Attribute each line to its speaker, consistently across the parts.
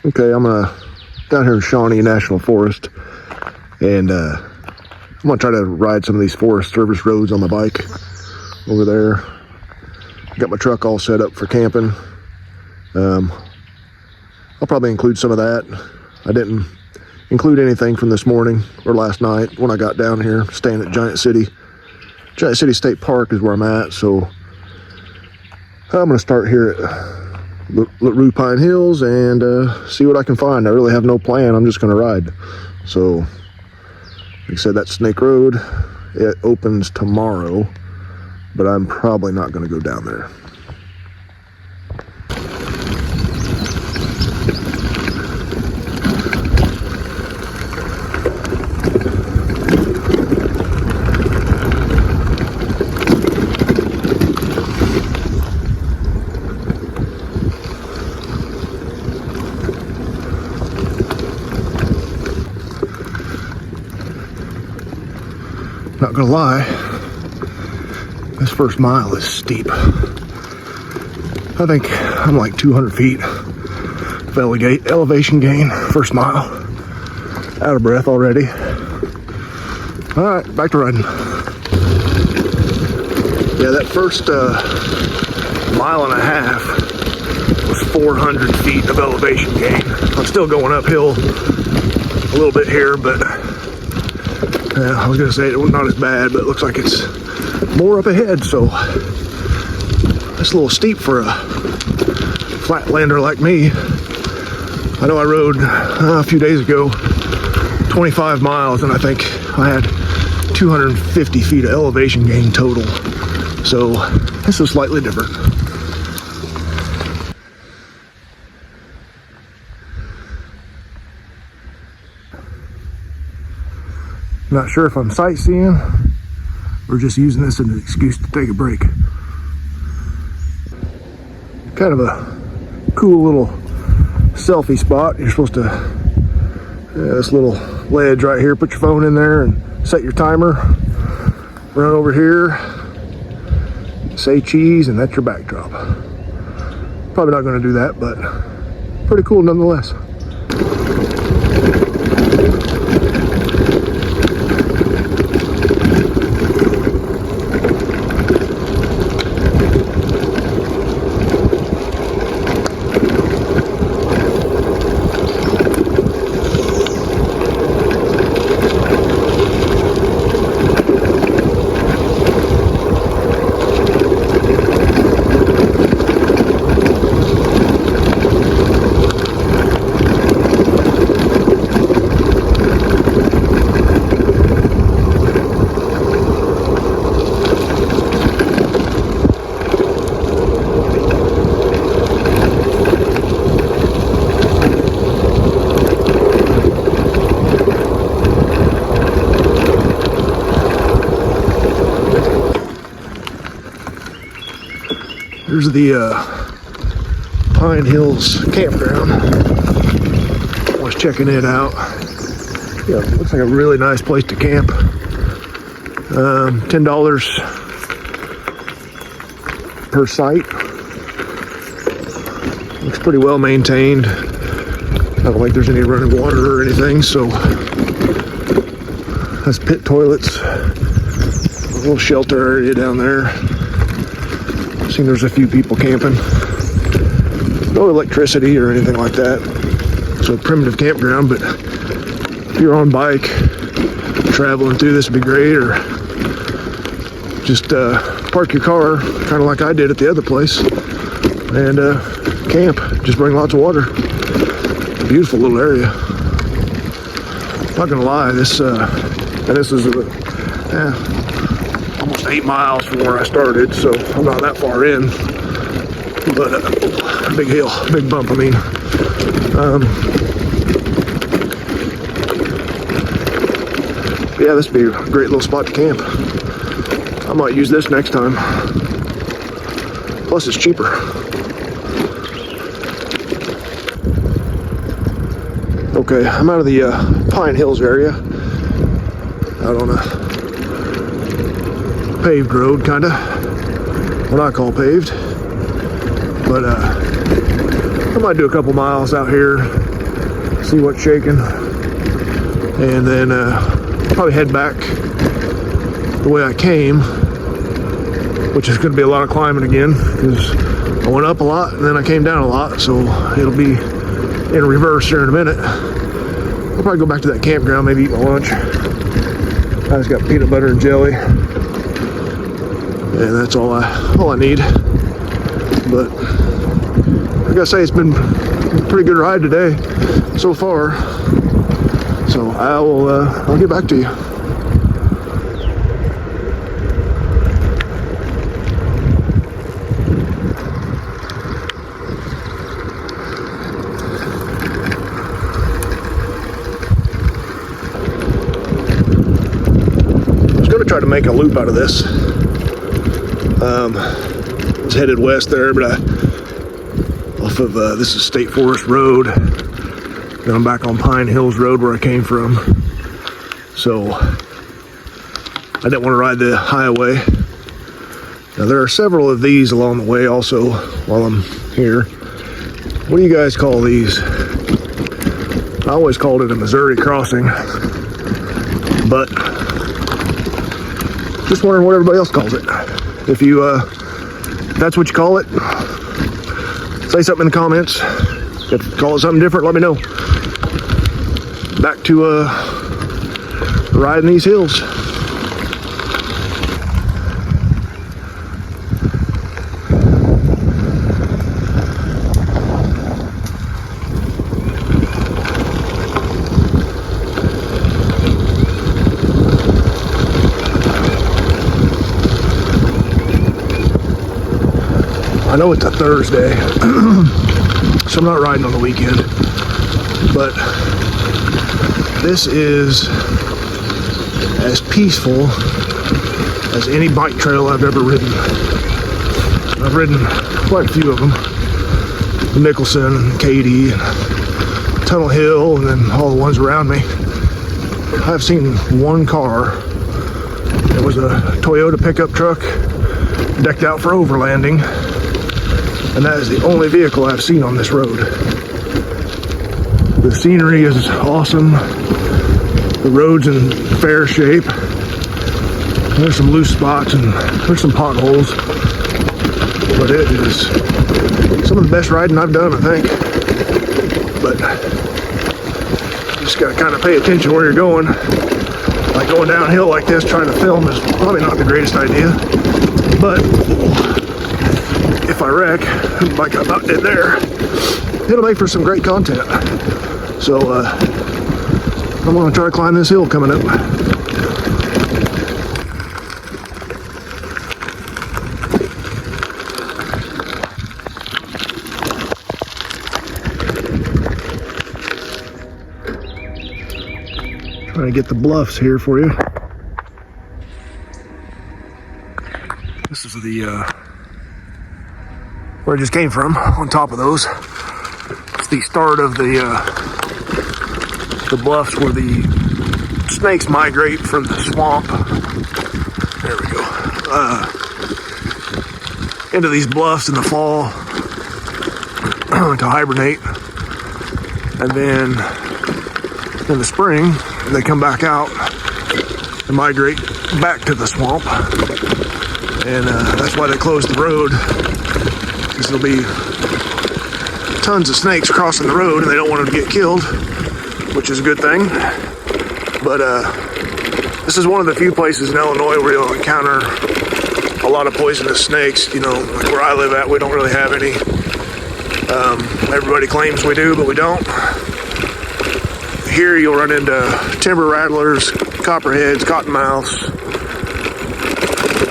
Speaker 1: Okay, I'm down here in Shawnee National Forest, and I'm gonna try to ride some of these Forest Service roads on my bike over there. Got my truck all set up for camping. I'll probably include some of that. I didn't include anything from this morning or last night when I got down here, staying at Giant City. Giant City State Park is where I'm at, so I'm gonna start here at Pine Hills and see what I can find. I really have no plan. I'm just gonna ride. So, like I said, that Snake Road, it opens tomorrow, but I'm probably not gonna go down there. Not gonna lie, this first mile is steep. I think I'm like 200 feet of elevation gain first mile. Out of breath already. All right, back to riding. Yeah, that first mile and a half was 400 feet of elevation gain. I'm still going uphill a little bit here, but I was gonna say it was not as bad, but it looks like it's more up ahead, so that's a little steep for a flatlander like me. I know I rode a few days ago 25 miles, and I think I had 250 feet of elevation gain total, so this is slightly different. Not sure if I'm sightseeing or just using this as an excuse to take a break. Kind of a cool little selfie spot. You're supposed to, this little ledge right here, put your phone in there and set your timer. Run over here, say cheese, and that's your backdrop. Probably not going to do that, but pretty cool nonetheless. Here's the Pine Hills campground. I was checking it out. Yeah, it looks like a really nice place to camp. $10 per site. Looks pretty well maintained. I don't think there's any running water or anything, so that's pit toilets. A little shelter area down there. Seen there's a few people camping. No electricity or anything like that. So primitive campground, but if you're on bike traveling through this would be great, or just park your car kind of like I did at the other place and camp. Just bring lots of water. Beautiful little area. Not gonna lie, this is almost 8 miles from where I started, so I'm not that far in, but big hill, big bump, I mean. Yeah, this would be a great little spot to camp. I might use this next time. Plus it's cheaper. Okay, I'm out of the Pine Hills area, out on a paved road, kinda. What I call paved. But I might do a couple miles out here see what's shaking, and then probably head back the way I came, which is going to be a lot of climbing again because I went up a lot and then I came down a lot, so it'll be in reverse here in a minute. I'll probably go back to that campground, maybe eat my lunch. I just got peanut butter and jelly, and that's all I need. But I gotta say, it's been a pretty good ride today so far. So I'll get back to you. Try to make a loop out of this. It's headed west there, but off of this is State Forest Road. Then I'm back on Pine Hills Road where I came from. So I didn't want to ride the highway. Now there are several of these along the way also while I'm here. What do you guys call these? I always called it a Missouri crossing, but just wondering what everybody else calls it. If that's what you call it, say something in the comments. If you call it something different, let me know. Back to riding these hills. I know it's a Thursday, so I'm not riding on the weekend, but this is as peaceful as any bike trail I've ever ridden. I've ridden quite a few of them, Nicholson and Katy and Tunnel Hill, and then all the ones around me. I've seen one car. It was a Toyota pickup truck decked out for overlanding. And that is the only vehicle I've seen on this road. The scenery is awesome. The road's in fair shape. There's some loose spots and there's some potholes. But it is some of the best riding I've done, I think. But you just gotta kind of pay attention where you're going. Like going downhill like this, trying to film is probably not the greatest idea. But if I wreck, like I about did there, it'll make for some great content. So I'm gonna try to climb this hill coming up. Trying to get the bluffs here for you. This is the where I just came from, on top of those. It's the start of the bluffs where the snakes migrate from the swamp. There we go. Into these bluffs in the fall to hibernate. And then in the spring, they come back out and migrate back to the swamp. And that's why they closed the road. There'll be tons of snakes crossing the road and they don't want them to get killed, which is a good thing. But this is one of the few places in Illinois where you'll encounter a lot of poisonous snakes. You know, like where I live at, we don't really have any. Everybody claims we do, but we don't. Here you'll run into timber rattlers, copperheads, cottonmouths.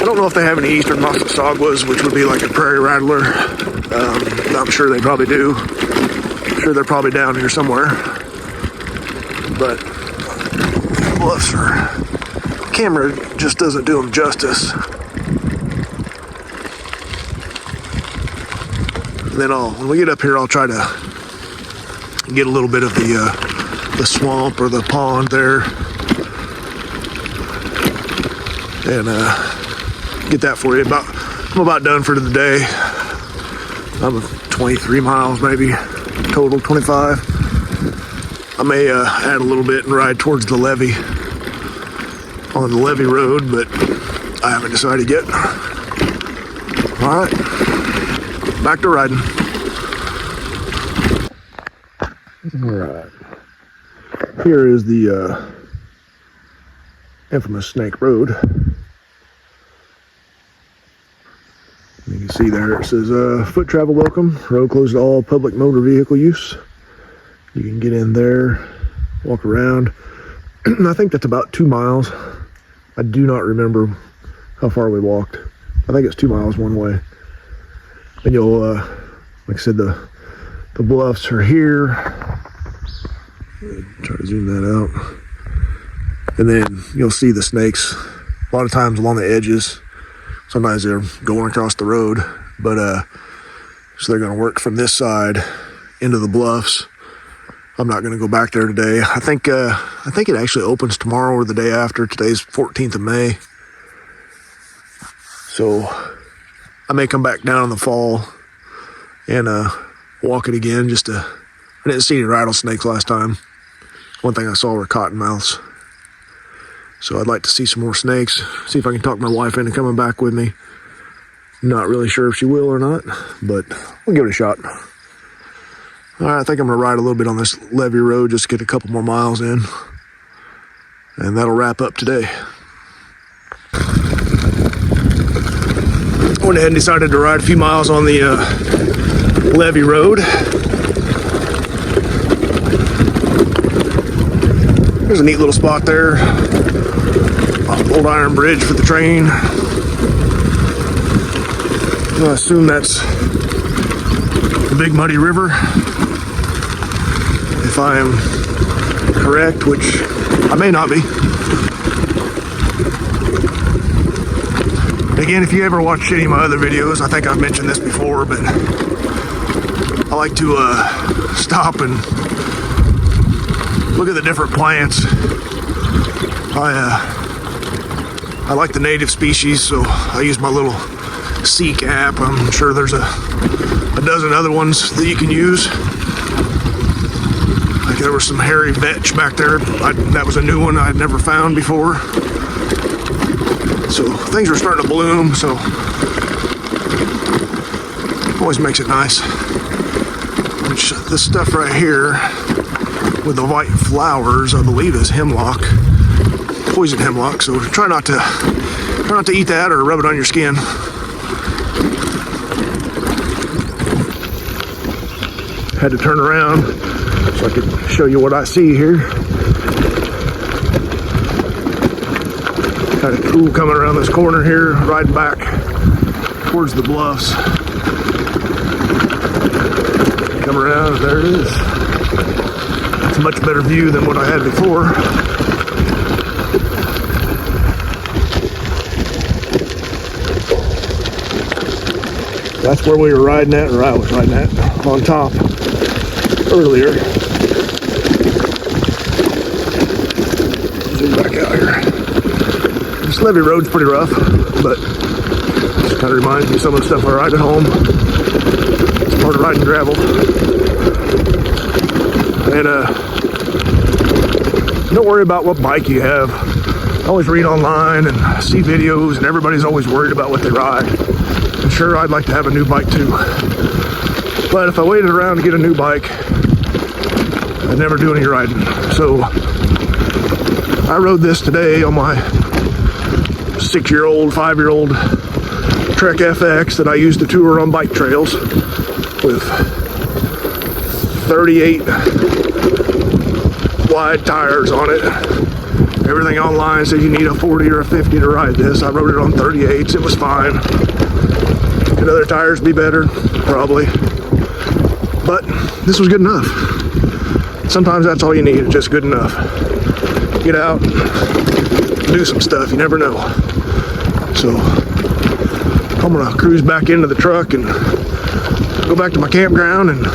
Speaker 1: I don't know if they have any eastern Massasaugas, which would be like a prairie rattler. I'm sure they probably do. I'm sure they're probably down here somewhere. But the bluffs are, camera just doesn't do them justice. And then when we get up here, I'll try to get a little bit of the swamp or the pond there, and get that for you. I'm about done for the day. I'm 23 miles maybe total, 25. I may add a little bit and ride towards the levee on the levee road, but I haven't decided yet. All right, back to riding. All right, here is the infamous Snake Road. You can see there it says foot travel welcome, road closed to all public motor vehicle use. You can get in there, walk around. I think that's about 2 miles. I do not remember how far we walked. I think it's 2 miles one way. And you'll, like I said, the bluffs are here. Try to zoom that out. And then you'll see the snakes a lot of times along the edges. Sometimes they're going across the road, but so they're going to work from this side into the bluffs. I'm not going to go back there today. I think it actually opens tomorrow or the day after. Today's 14th of May. So I may come back down in the fall and walk it again. I didn't see any rattlesnakes last time. One thing I saw were cottonmouths. So I'd like to see some more snakes. See if I can talk my wife into coming back with me. Not really sure if she will or not, but we'll give it a shot. All right, I think I'm gonna ride a little bit on this levee road, just get a couple more miles in. And that'll wrap up today. Went ahead and decided to ride a few miles on the levee road. There's a neat little spot there. Old iron bridge for the train. I assume that's the Big Muddy River, if I am correct, which I may not be. Again, if you ever watch any of my other videos, I think I've mentioned this before, but I like to stop and look at the different plants. I like the native species, so I use my little Seek app. I'm sure there's a dozen other ones that you can use. Like there was some hairy vetch back there. That was a new one I'd never found before. So things are starting to bloom, so always makes it nice. Which this stuff right here with the white flowers, I believe, is hemlock, poison hemlock. So try not to eat that or rub it on your skin. Had to turn around so I could show you what I see here. Kind of cool coming around this corner here, riding back towards the bluffs. Come around, and there it is. It's a much better view than what I had before. That's where we were riding at, or I was riding at, on top earlier. Zoom back out here. This levee road's pretty rough, but just kind of reminds me of some of the stuff I ride at home. It's part of riding gravel. And don't worry about what bike you have. I always read online and see videos, and everybody's always worried about what they ride. And sure, I'd like to have a new bike too. But if I waited around to get a new bike, I'd never do any riding. So I rode this today on my 6-year-old, 5-year-old Trek FX that I used to tour on bike trails with 38 wide tires on it. Everything online says you need a 40 or a 50 to ride this. I rode it on 38s. It was fine. Could other tires be better? Probably. But this was good enough. Sometimes that's all you need, it's just good enough. Get out, do some stuff, you never know. So I'm gonna cruise back into the truck and go back to my campground, and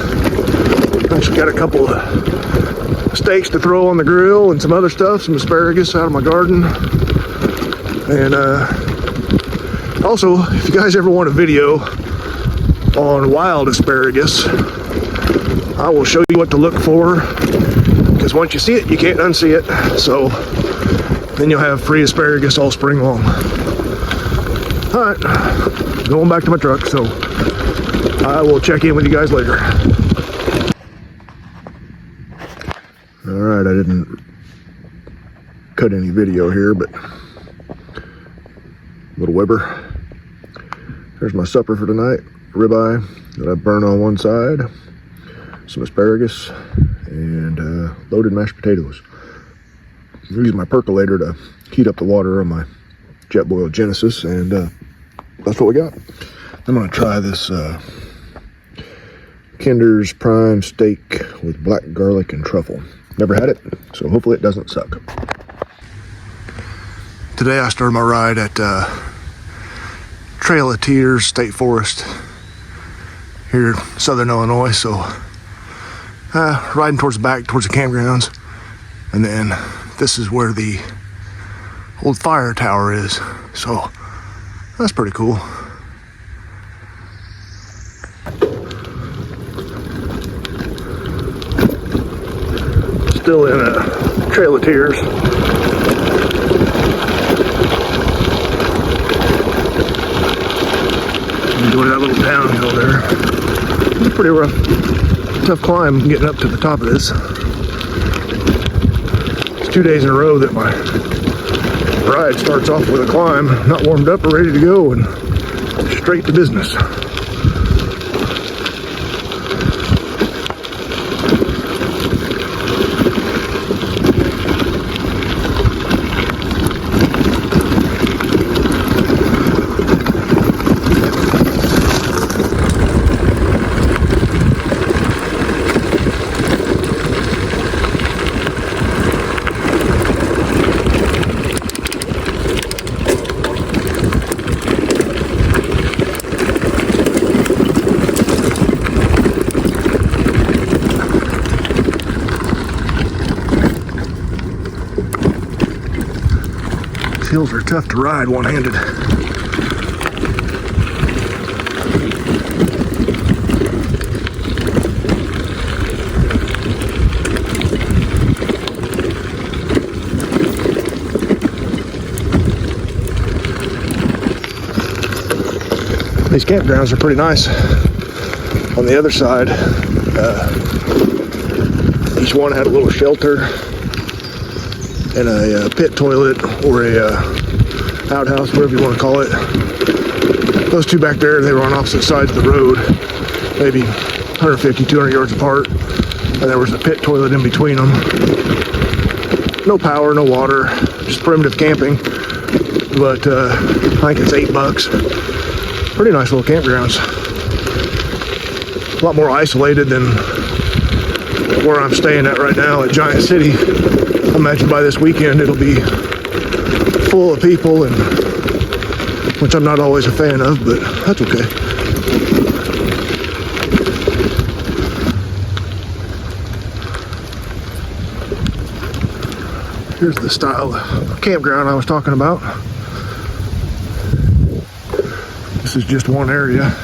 Speaker 1: actually got a couple of steaks to throw on the grill and some other stuff, some asparagus out of my garden. And also, if you guys ever want a video on wild asparagus, I will show you what to look for, because once you see it, you can't unsee it. So then you'll have free asparagus all spring long. All right, going back to my truck, so I will check in with you guys later. All right, I didn't cut any video here, but little Weber. There's my supper for tonight. Ribeye that I burn on one side, some asparagus, and loaded mashed potatoes. I'm using my percolator to heat up the water on my Jetboil Genesis, and that's what we got. I'm gonna try this Kinder's Prime Steak with black garlic and truffle. Never had it, so hopefully it doesn't suck. Today I started my ride at Trail of Tears State Forest here in southern Illinois, so riding towards the back, towards the campgrounds, and then this is where the old fire tower is, so that's pretty cool. Still in a Trail of Tears. Enjoy that little downhill there. It's a pretty rough, tough climb getting up to the top of this. It's 2 days in a row that my ride starts off with a climb, not warmed up or ready to go, and straight to business. Hills are tough to ride one-handed. These campgrounds are pretty nice. On the other side, each one had a little shelter and a pit toilet, or a outhouse, whatever you want to call it. Those two back there, they were on opposite sides of the road, maybe 150, 200 yards apart, and there was a pit toilet in between them. No power, no water, just primitive camping, but I think it's $8. Pretty nice little campgrounds. A lot more isolated than where I'm staying at right now at Giant City. I imagine by this weekend it'll be full of people, and which I'm not always a fan of, but that's okay. Here's the style of campground I was talking about. This is just one area.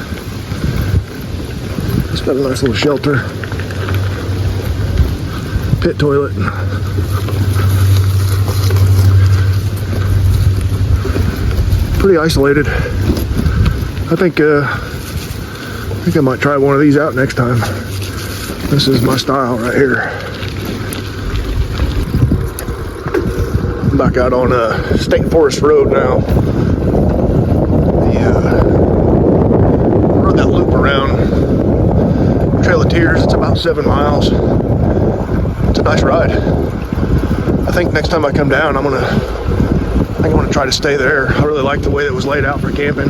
Speaker 1: It's got a nice little shelter, pit toilet. Pretty isolated. I think I might try one of these out next time. This is my style right here. I'm back out on State Forest Road now. Rode that loop around Trail of Tears. It's about 7 miles. It's a nice ride. I think next time I come down, I think I want to try to stay there. I really like the way it was laid out for camping.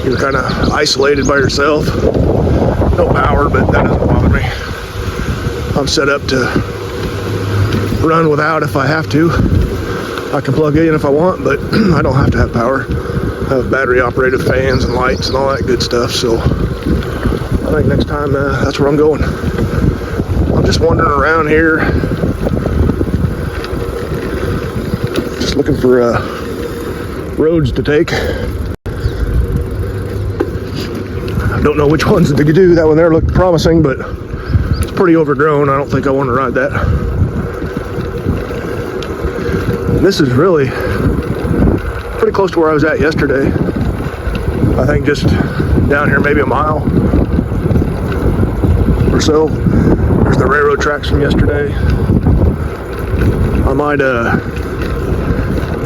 Speaker 1: You're kind of isolated by yourself. No power, but that doesn't bother me. I'm set up to run without if I have to. I can plug in if I want, but I don't have to have power. I have battery operated fans and lights and all that good stuff, so I think next time that's where I'm going. I'm just wandering around here, just looking for roads to take. I don't know which ones to do. That one there looked promising, but pretty overgrown. I don't think I want to ride that. This is really pretty close to where I was at yesterday. I think just down here maybe a mile or so. There's the railroad tracks from yesterday. I might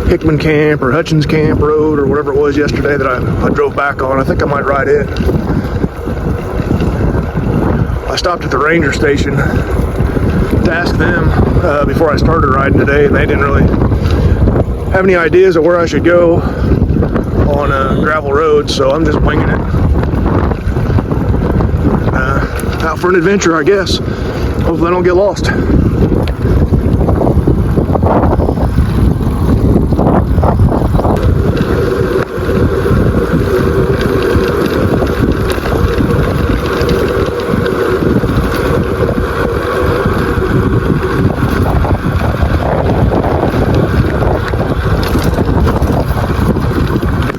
Speaker 1: Hickman Camp or Hutchins Camp Road or whatever it was yesterday that I drove back on. I think I might ride it. I stopped at the ranger station to ask them before I started riding today, and they didn't really have any ideas of where I should go on gravel roads, so I'm just winging it. Out for an adventure, I guess. Hopefully I don't get lost.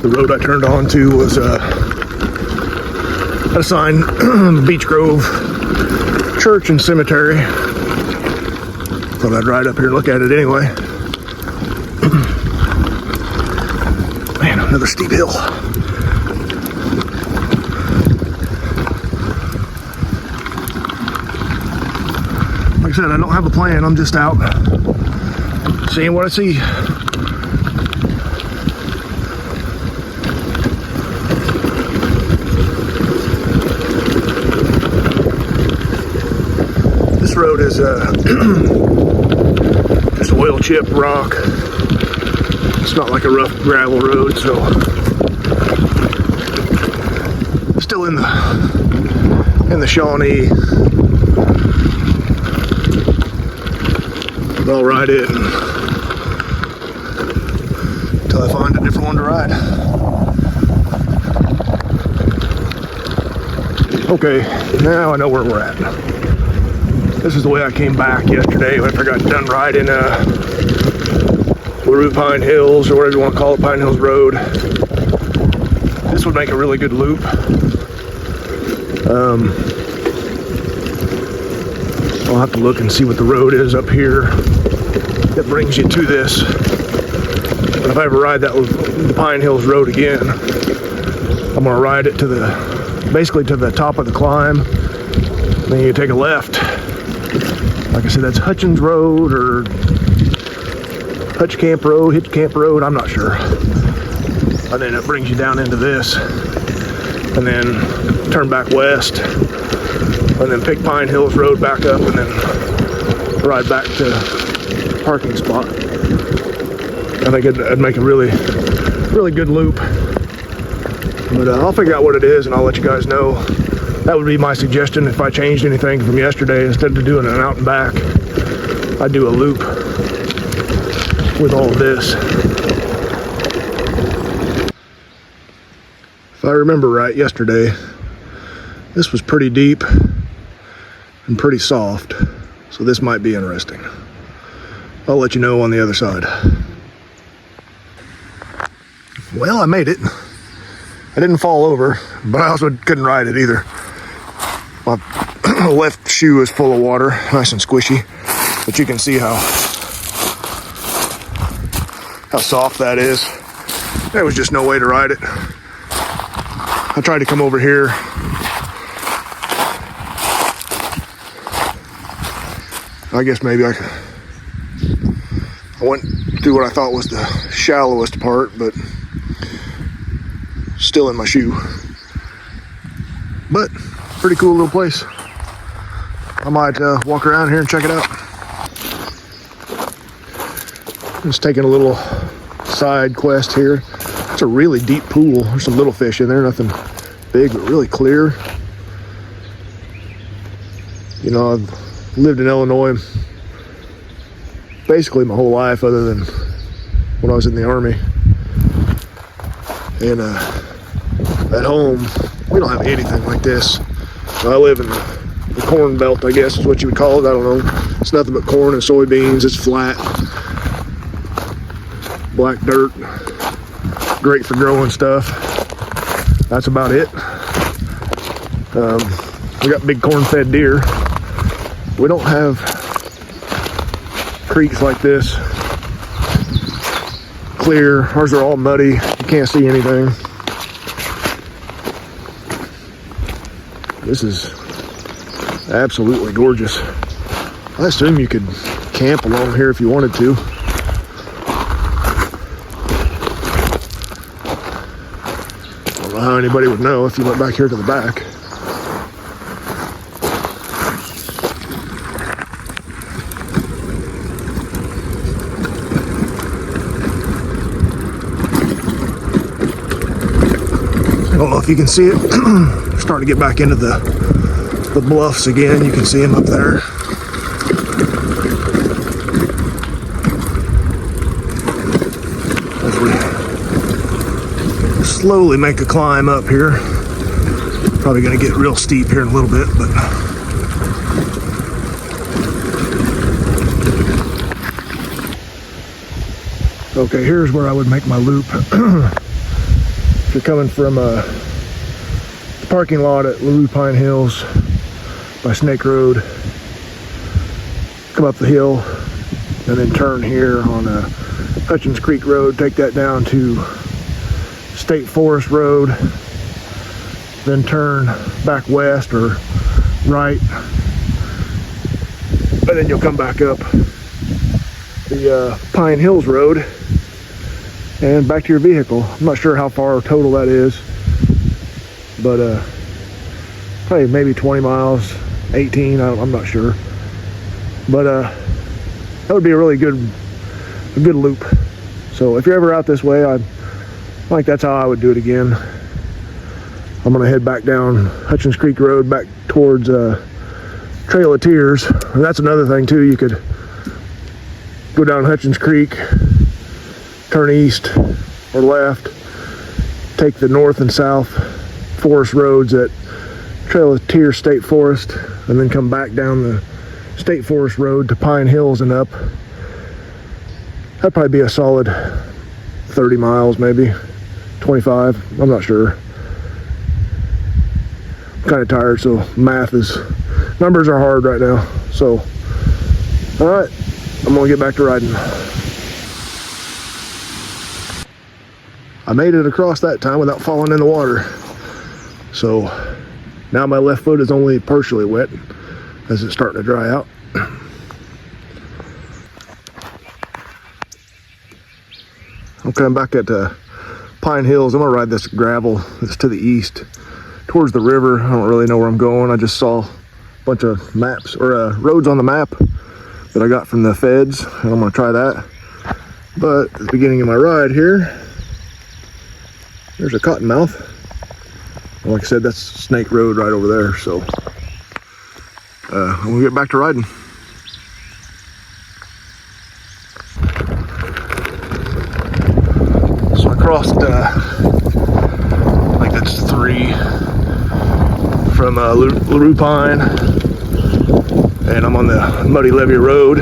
Speaker 1: The road I turned onto was a sign, Beech Grove Church and Cemetery. Thought I'd ride up here and look at it anyway. Man, another steep hill. Like I said, I don't have a plan. I'm just out seeing what I see. This road is just oil chip rock. It's not like a rough gravel road, so still in the Shawnee. But I'll ride it until I find a different one to ride. Okay, now I know where we're at. This is the way I came back yesterday after I got done riding LaRue Pine Hills, or whatever you want to call it, Pine Hills Road. This would make a really good loop. I'll have to look and see what the road is up here that brings you to this. But if I ever ride the Pine Hills Road again, I'm gonna ride it to basically to the top of the climb. Then you take a left. Like I said, that's Hutchins Road or Hutch Camp Road, Hitch Camp Road, I'm not sure. And then it brings you down into this. And then turn back west. And then pick Pine Hills Road back up and then ride back to the parking spot. I think it'd make a really, really good loop. But I'll figure out what it is and I'll let you guys know. That would be my suggestion if I changed anything from yesterday. Instead of doing an out and back, I'd do a loop with all of this. If I remember right, yesterday, this was pretty deep and pretty soft, so this might be interesting. I'll let you know on the other side. Well, I made it. I didn't fall over, but I also couldn't ride it either. My left shoe is full of water, nice and squishy, but you can see how soft that is. There was just no way to ride it. I tried to come over here. I guess maybe I went through what I thought was the shallowest part, but still in my shoe. But pretty cool little place. I might walk around here and check it out. Just taking a little side quest here. It's a really deep pool. There's some little fish in there, nothing big, but really clear. You know, I've lived in Illinois basically my whole life other than when I was in the Army. And at home, we don't have anything like this. I live in the corn belt, I guess is what you would call it. I don't know. It's nothing but corn and soybeans. It's flat. Black dirt. Great for growing stuff. That's about it. We got big corn-fed deer. We don't have creeks like this clear. Ours are all muddy. You can't see anything. This is absolutely gorgeous. I assume you could camp along here if you wanted to. I don't know how anybody would know if you went back here to the back. I don't know if you can see it. Starting to get back into the bluffs again. You can see them up there. As we slowly make a climb up here. Probably going to get real steep here in a little bit, but okay, here's where I would make my loop. If you're coming from the parking lot at Pine Hills by Snake Road, come up the hill and then turn here on Hutchins Creek Road, take that down to State Forest Road, then turn back west or right, and then you'll come back up the Pine Hills Road and back to your vehicle. I'm not sure how far total that is, but probably maybe 20 miles, 18, I'm not sure. But that would be a really good loop. So if you're ever out this way, I think that's how I would do it again. I'm gonna head back down Hutchins Creek Road back towards Trail of Tears. And that's another thing too, you could go down Hutchins Creek, turn east or left, take the north and south forest roads at Trail of Tears State Forest, and then come back down the State Forest Road to Pine Hills and up. That'd probably be a solid 30 miles, maybe 25. I'm not sure. I'm kind of tired, so numbers are hard right now. So, all right, I'm gonna get back to riding. I made it across that time without falling in the water. So now my left foot is only partially wet as it's starting to dry out. Okay, I'm back at Pine Hills. I'm gonna ride this gravel that's to the east towards the river. I don't really know where I'm going. I just saw a bunch of maps or roads on the map that I got from the feds, and I'm gonna try that. But at the beginning of my ride here, there's a cottonmouth. And like I said, that's Snake Road right over there. So I'm gonna get back to riding. So I crossed, I think that's 3 from Pine, and I'm on the Muddy Levee Road.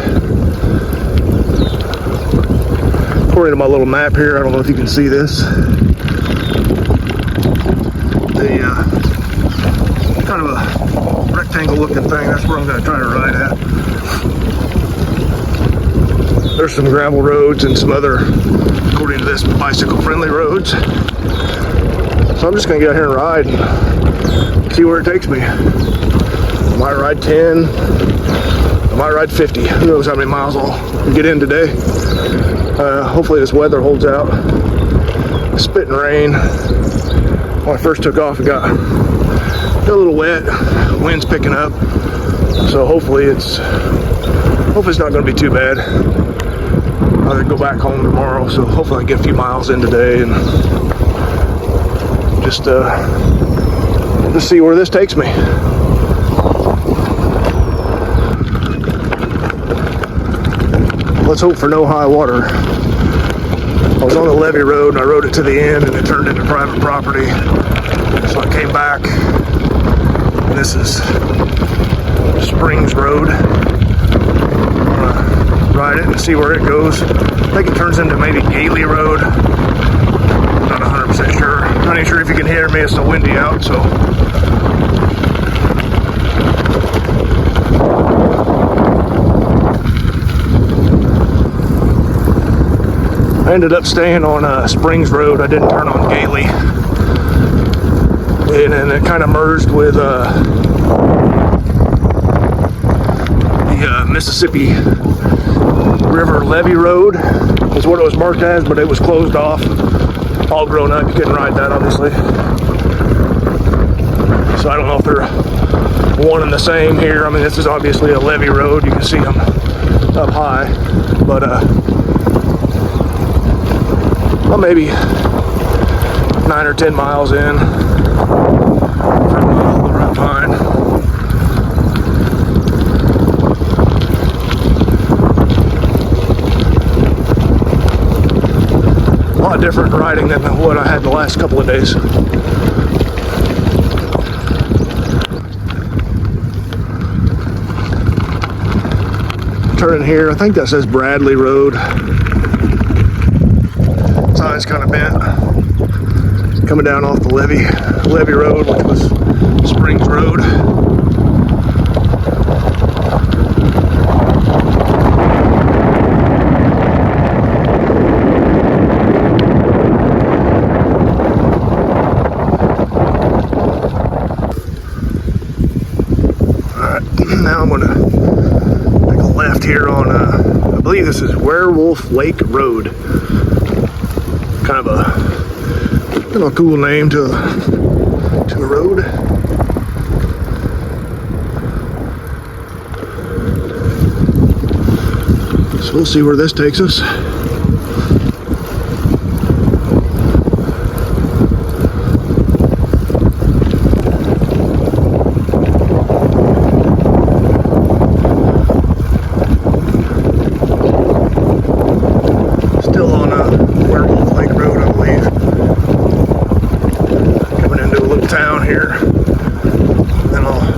Speaker 1: According to my little map here, I don't know if you can see this. Kind of a rectangle looking thing, that's where I'm going to try to ride at. There's some gravel roads and some other, according to this, bicycle friendly roads. So I'm just going to get out here and ride and see where it takes me. I might ride 10, I might ride 50. Who knows how many miles I'll get in today. Hopefully this weather holds out. Spitting rain. When I first took off, it got a little wet. Wind's picking up, so hopefully it's not going to be too bad. I'm going to go back home tomorrow, so hopefully I can get a few miles in today and just see where this takes me. Let's hope for no high water. I was on the levee road and I rode it to the end and it turned into private property. So I came back. And this is Springs Road. I'm gonna ride it and see where it goes. I think it turns into maybe Gately Road. I'm not 100% sure. I'm not even sure if you can hear me. It's so windy out, so. ended up staying on Springs Road. I didn't turn on Gailey. And then it kind of merged with the Mississippi River Levee Road is what it was marked as, but it was closed off. All grown up, you couldn't ride that, obviously. So I don't know if they're one and the same here. I mean, this is obviously a levee road. You can see them up high, but well, maybe 9 or 10 miles in from the Route Pine. A lot different riding than what I had the last couple of days. Turning here, I think that says Bradley Road. Sign's kind of bent. Coming down off the levee road, which was Springs Road. Now I'm gonna take a left here on, I believe this is Werewolf Lake Road. Kind of a cool name to a road. So we'll see where this takes us.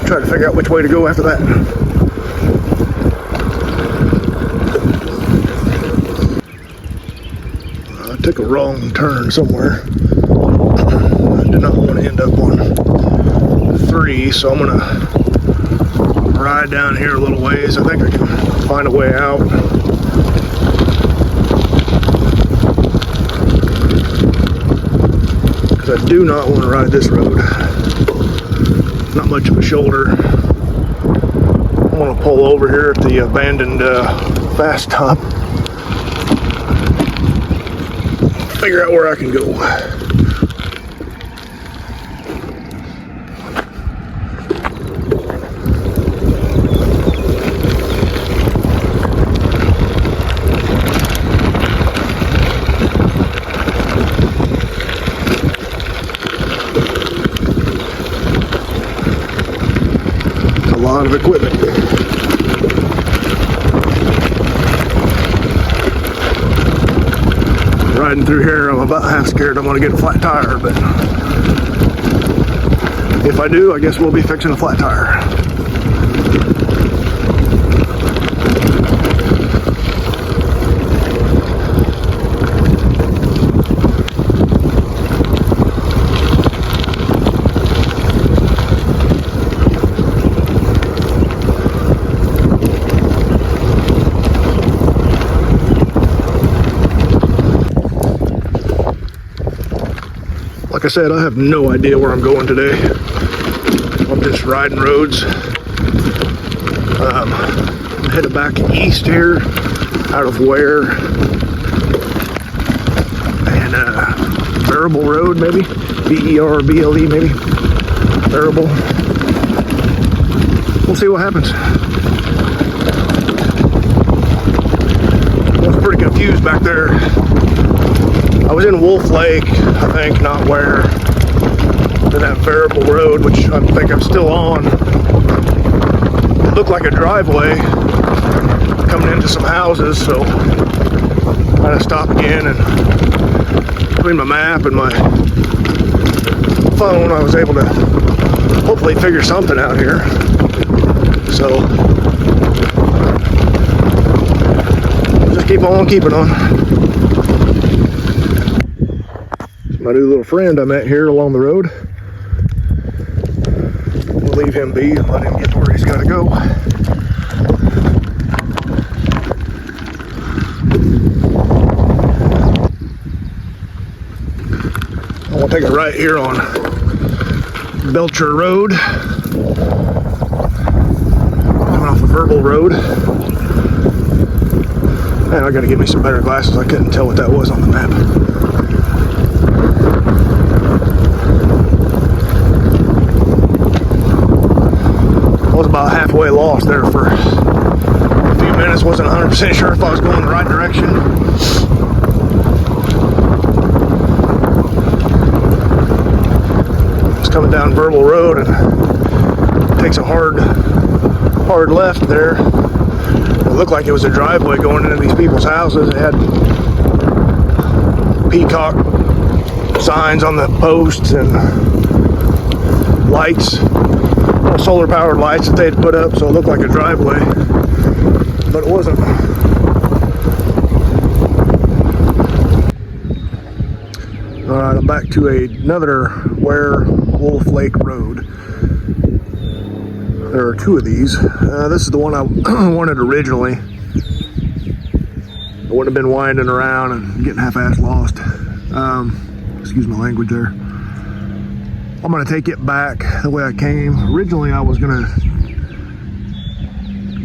Speaker 1: Try to figure out which way to go after that. I took a wrong turn somewhere. I did not want to end up on 3, so I'm gonna ride down here a little ways. I think I can find a way out. Because I do not want to ride this road. Not much of a shoulder. I'm gonna pull over here at the abandoned fast stop. Figure out where I can go. A lot of equipment. Riding through here, I'm about half scared I'm going to get a flat tire, but if I do, I guess we'll be fixing a flat tire. Like I said, I have no idea where I'm going today. I'm just riding roads. I'm headed back east here, out of Ware and Variable Road, maybe Verble, maybe Variable. We'll see what happens. I was pretty confused back there. I was in Wolf Lake, I think, not Ware. To that Variable Road, which I think I'm still on. It looked like a driveway coming into some houses, so I had to stop again, and between my map and my phone, I was able to hopefully figure something out here. So just keep on keeping on. My new little friend I met here along the road. We'll leave him be, let him get to where he's got to go. gonna take a right here on Belcher Road, coming off a Verbal Road. Man, I gotta get me some better glasses. I couldn't tell what that was on the map. I was about halfway lost there for a few minutes. Wasn't 100% sure if I was going the right direction. Coming down Verbal Road and takes a hard left there. It looked like it was a driveway going into these people's houses. It had peacock signs on the posts and lights, solar powered lights that they had put up, so it looked like a driveway, but it wasn't. Alright, I'm back to another Werewolf Lake Road. There are two of these. This is the one I wanted originally. I wouldn't have been winding around and getting half-assed lost. Excuse my language there. I'm going to take it back the way I came. Originally I was going to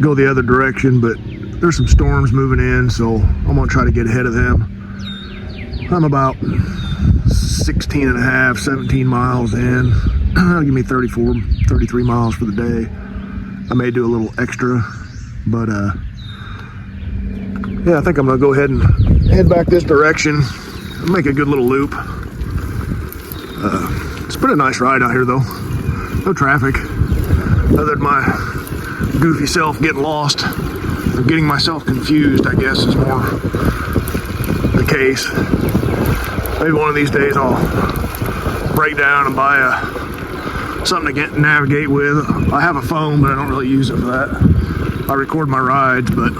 Speaker 1: go the other direction, but there's some storms moving in, so I'm going to try to get ahead of them. I'm about 16 and a half, 17 miles in. That'll give me 34, 33 miles for the day. I may do a little extra, but yeah, I think I'm gonna go ahead and head back this direction and make a good little loop. It's been a nice ride out here though. No traffic, other than my goofy self getting lost or getting myself confused, I guess is more the case. Maybe one of these days I'll break down and buy something to navigate with. I have a phone, but I don't really use it for that. I record my rides, but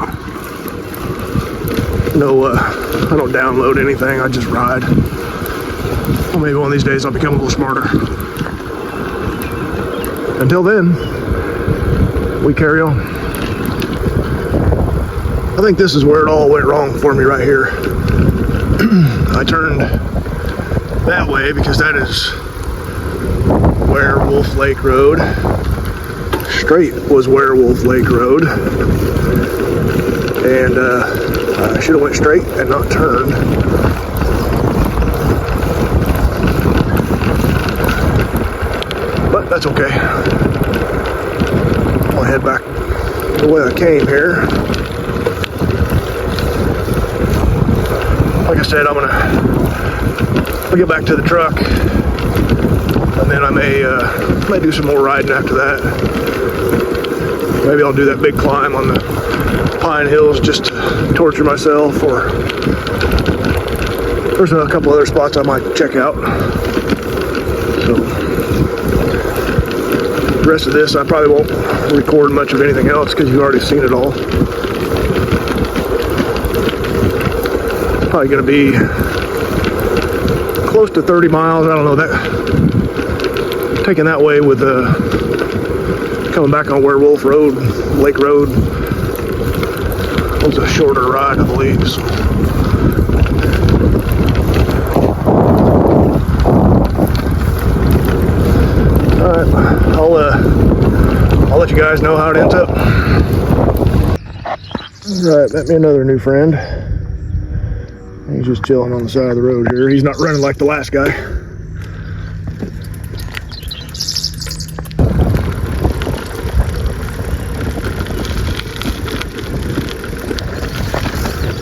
Speaker 1: no, I don't download anything. I just ride. Well, maybe one of these days I'll become a little smarter. Until then, we carry on. I think this is where it all went wrong for me right here. I turned that way because that is Werewolf Lake Road. Straight was Werewolf Lake Road. And I should have went straight and not turned. But that's okay. I'll head back the way I came here. Like I said, I'll get back to the truck, and then I may do some more riding after that. Maybe I'll do that big climb on the Pine Hills just to torture myself, or there's a couple other spots I might check out. So the rest of this I probably won't record much of anything else because you've already seen it all. Probably going to be close to 30 miles. I don't know, that taking that way with coming back on Werewolf Road, Lake Road, was a shorter ride, I believe. So. All right, I'll let you guys know how it ends up. All right, met me another new friend. He's just chilling on the side of the road here. He's not running like the last guy.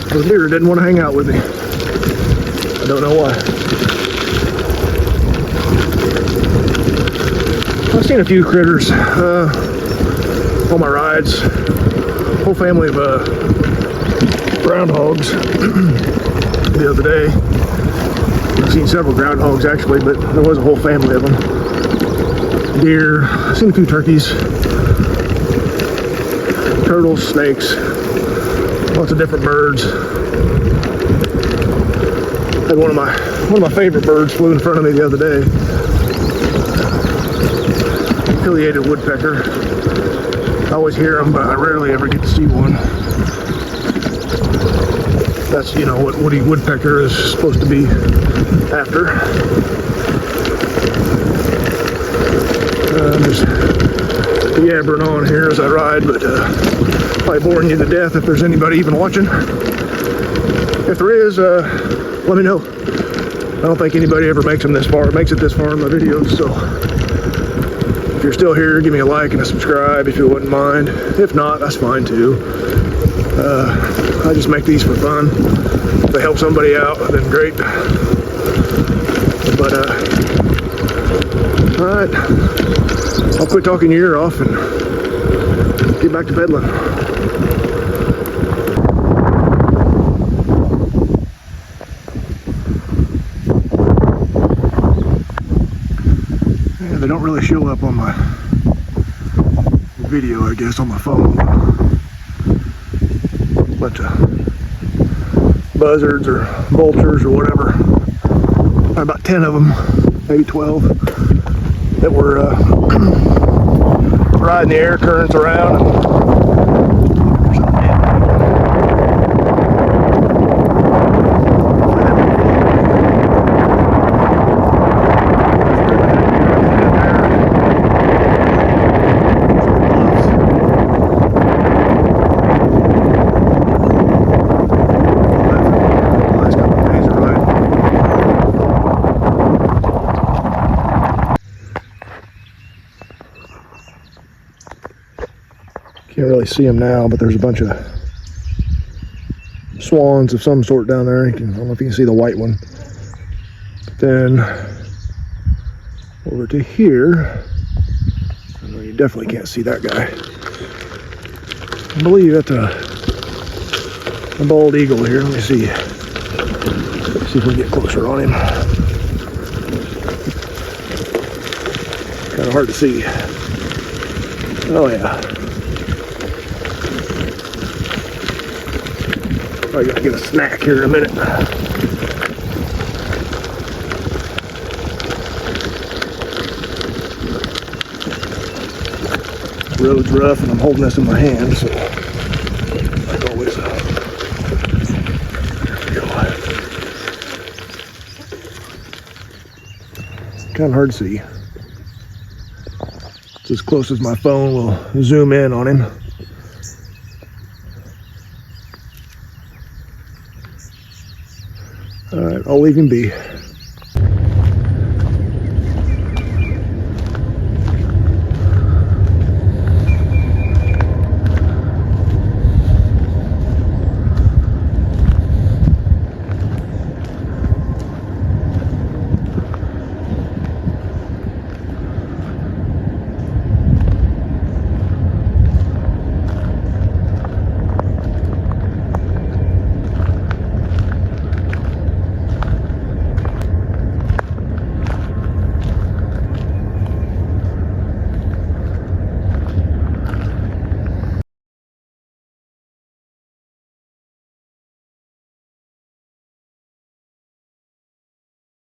Speaker 1: The deer didn't want to hang out with me. I don't know why. I've seen a few critters on my rides. Whole family of groundhogs. The other day, I've seen several groundhogs actually, but there was a whole family of them. Deer, I've seen a few turkeys, turtles, snakes, lots of different birds. Had one of my favorite birds flew in front of me the other day. Affiliated woodpecker. I always hear them, but I rarely ever get to see one. That's, you know, what woody woodpecker is supposed to be after. I'm just yabbering on here as I ride, but probably boring you to death if there's anybody even watching. If there is, let me know. I don't think anybody ever makes it this far in my videos, so if you're still here, give me a like and a subscribe if you wouldn't mind. If not, that's fine too. I just make these for fun. If they help somebody out, then great. But alright, I'll quit talking your ear off and get back to pedaling. Yeah, they don't really show up on my video, I guess, on my phone. A bunch of buzzards or vultures or whatever. Probably about 10 of them, maybe 12, that were riding the air currents around. Can't really see them now, but there's a bunch of swans of some sort down there. I don't know if you can see the white one. But then over to here, I know you definitely can't see that guy. I believe that's a bald eagle here. Let me see. See if we can get closer on him. Kind of hard to see. Oh yeah. I gotta get a snack here in a minute. The road's rough and I'm holding this in my hand, so like always. There we go. Kind of hard to see. It's as close as my phone will zoom in on him. Alright, I'll leave him be.